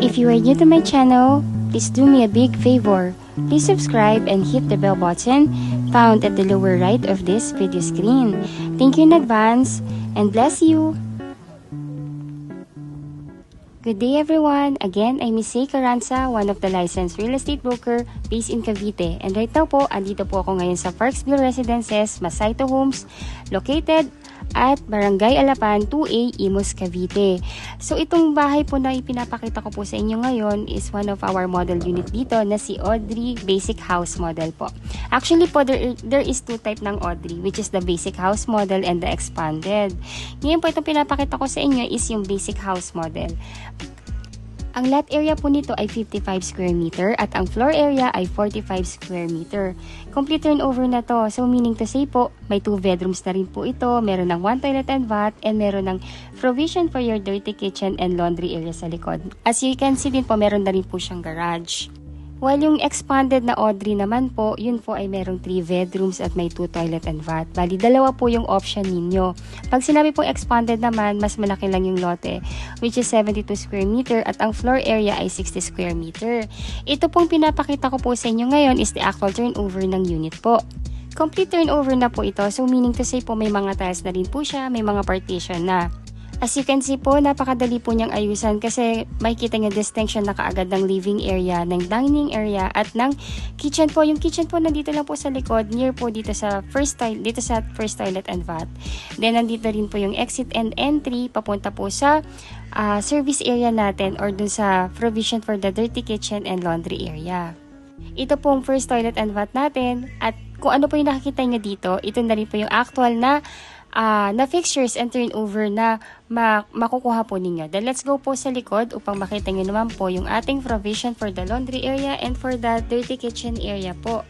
If you are new to my channel, please do me a big favor. Please subscribe and hit the bell button found at the lower right of this video screen. Thank you in advance and bless you! Good day everyone! Again, I'm Miss Say Carranza, one of the licensed real estate broker based in Cavite. And right now po, andito po ako ngayon sa Parksville Residences, Masaito Homes, located at Barangay Alapan, 2A, Imus, Cavite. So itong bahay po na ipinapakita ko po sa inyo ngayon is one of our model unit dito na si Audrey Basic House Model po. Actually po, there is two type ng Audrey, which is the Basic House Model and the Expanded. Ngayon po itong pinapakita ko sa inyo is yung Basic House Model. Ang lot area po nito ay 55 square meter at ang floor area ay 45 square meter. Complete turnover na to. So meaning to say po, may 2 bedrooms na rin po ito. Meron ng 1 toilet and bath and meron ng provision for your dirty kitchen and laundry area sa likod. As you can see din po, meron na rin po siyang garage. While yung expanded na Audrey naman po, yun po ay merong 3 bedrooms at may 2 toilet and bath. Bali, dalawa po yung option ninyo. Pag sinabi pong expanded naman, mas malaki lang yung lote, which is 72 square meter at ang floor area ay 60 square meter. Ito pong pinapakita ko po sa inyo ngayon is the actual turnover ng unit po. Complete turnover na po ito, so meaning to say po may mga tiles na rin po siya, may mga partition na. As you can see po, napakadali po niyang ayusan kasi makikita niyo distinction na kaagad ng living area, ng dining area, at ng kitchen po. Yung kitchen po nandito lang po sa likod, near po dito sa first toilet and bath. Then nandito rin po yung exit and entry, papunta po sa service area natin or dun sa provision for the dirty kitchen and laundry area. Ito po ang first toilet and bath natin at kung ano po yung nakikita niyo dito, ito na rin po yung actual na fixtures and turnover na makukuha po ninyo. Then let's go po sa likod upang makita nyo naman po yung ating provision for the laundry area and for the dirty kitchen area po.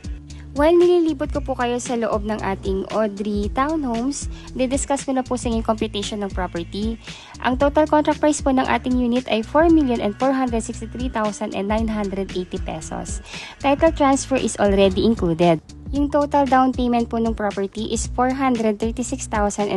While nililibot ko po kayo sa loob ng ating Audrey Townhomes, didiscuss ko na po sa inyong computation ng property. Ang total contract price po ng ating unit ay 4,463,980 pesos. Title transfer is already included. Yung total down payment po ng property is 436,398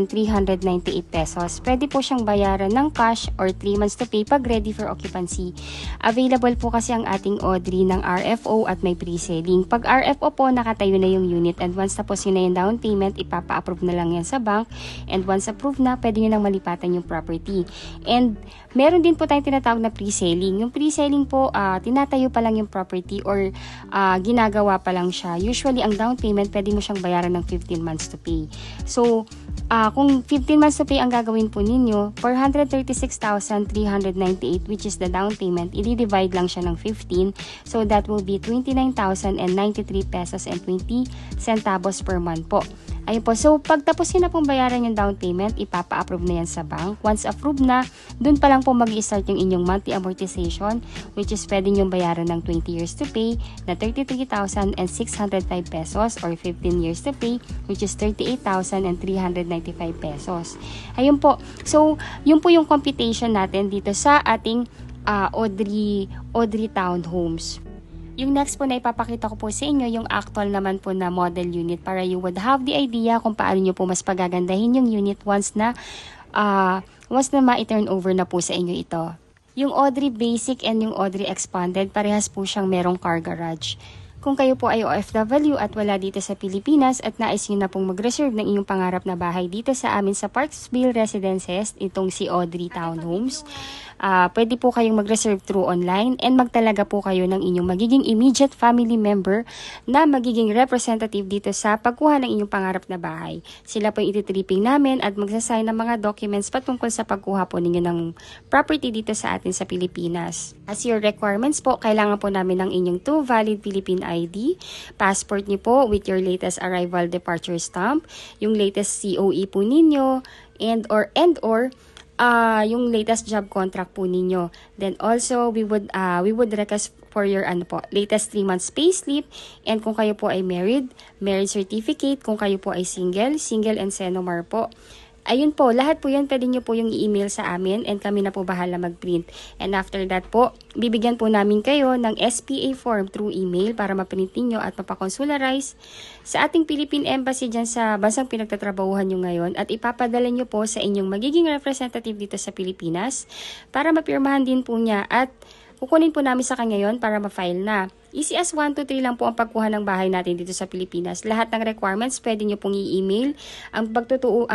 pesos. Pwede po siyang bayaran ng cash or 3 months to pay pag ready for occupancy. Available po kasi ang ating Audrey ng RFO at may pre-selling. Pag RFO po, nakatayo na yung unit and once tapos yun na yung down payment, ipapa-approve na lang yan sa bank and once approved na, pwede nyo nang malipatan yung property. And meron din po tayong tinatawag na pre-selling. Yung pre-selling po, tinatayo pa lang yung property or ginagawa pa lang siya. Usually, ang down payment, pwede mo siyang bayaran ng 15 months to pay. So, kung 15 months to pay ang gagawin po ninyo, 436,398 which is the down payment, i-divide lang siya ng 15. So, that will be 29,093 pesos and 20 centavos per month po. Ayun po. So, pag tapos na pong bayaran yung down payment, ipapa-approve na yan sa bank. Once approved na, dun pa lang po mag-i-start yung inyong monthly amortization, which is pwede nyong bayaran ng 20 years to pay na 33,605 pesos or 15 years to pay, which is 38,395 pesos. Ayun po. So, yun po yung computation natin dito sa ating Audrey Townhomes. Yung next po na ipapakita ko po sa inyo, yung actual naman po na model unit para you would have the idea kung paano nyo po mas pagagandahin yung unit once na ma-turn over na po sa inyo ito. Yung Audrey Basic and yung Audrey Expanded, parehas po siyang merong car garage. Kung kayo po ay OFW at wala dito sa Pilipinas at nais nyo na pong mag-reserve ng inyong pangarap na bahay dito sa amin sa Parksville Residences, itong si Audrey Townhomes, pwede po kayong mag-reserve through online and magtalaga po kayo ng inyong magiging immediate family member na magiging representative dito sa pagkuha ng inyong pangarap na bahay. Sila po yung ititripping namin at magsasign ng mga documents patungkol sa pagkuha po ninyo ng property dito sa atin sa Pilipinas. As your requirements po, kailangan po namin ng inyong 2 valid Philippine ID, passport niyo po with your latest arrival departure stamp, yung latest COE po ninyo, and or yung latest job contract po ninyo. Then also, we would request for your latest 3 months payslip, and kung kayo po ay married certificate, kung kayo po ay single and Senomar po. Ayun po, lahat po yan pwede nyo po yung i-email sa amin and kami na po bahala mag-print. And after that po, bibigyan po namin kayo ng SPA form through email para ma-print nyo at mapakonsularize sa ating Philippine Embassy dyan sa bansang pinagtatrabahuhan nyo ngayon at ipapadala nyo po sa inyong magiging representative dito sa Pilipinas para mapirmahan din po niya at kukunin po namin sa kanya yon para ma-file na. Easy as 1, 2, 3 lang po ang pagkuha ng bahay natin dito sa Pilipinas. Lahat ng requirements pwede nyo pong i-email. Ang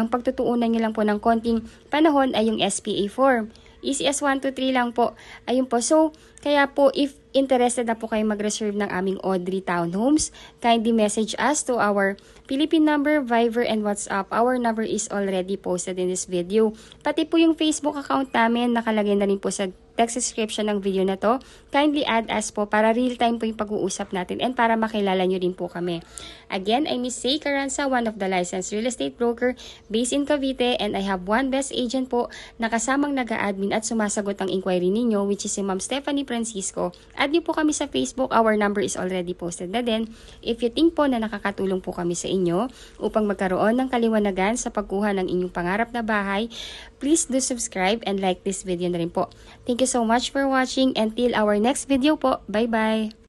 pagtutuunan nyo lang po ng konting panahon ay yung SPA form. Easy as 1, 2, 3 lang po. Ayun po. So, kaya po if interested na po kayo mag-reserve ng aming Audrey Townhomes, kindly message us to our Philippine number, Viber, and WhatsApp. Our number is already posted in this video. Pati po yung Facebook account namin, nakalagay na rin po sa text description ng video na to. Kindly add us po para real-time po yung pag-uusap natin and para makilala nyo din po kami. Again, I'm Miss Say Caranza, one of the licensed real estate broker based in Cavite, and I have one best agent po na kasamang nag-a-admin at sumasagot ang inquiry ninyo, which is si Ma'am Stephanie Francisco. Add nyo po kami sa Facebook. Our number is already posted na din. If you think po na nakakatulong po kami sa inyo upang magkaroon ng kaliwanagan sa pagkuha ng inyong pangarap na bahay, please do subscribe and like this video na rin po. Thank you so much for watching. Until our next video po. Bye-bye!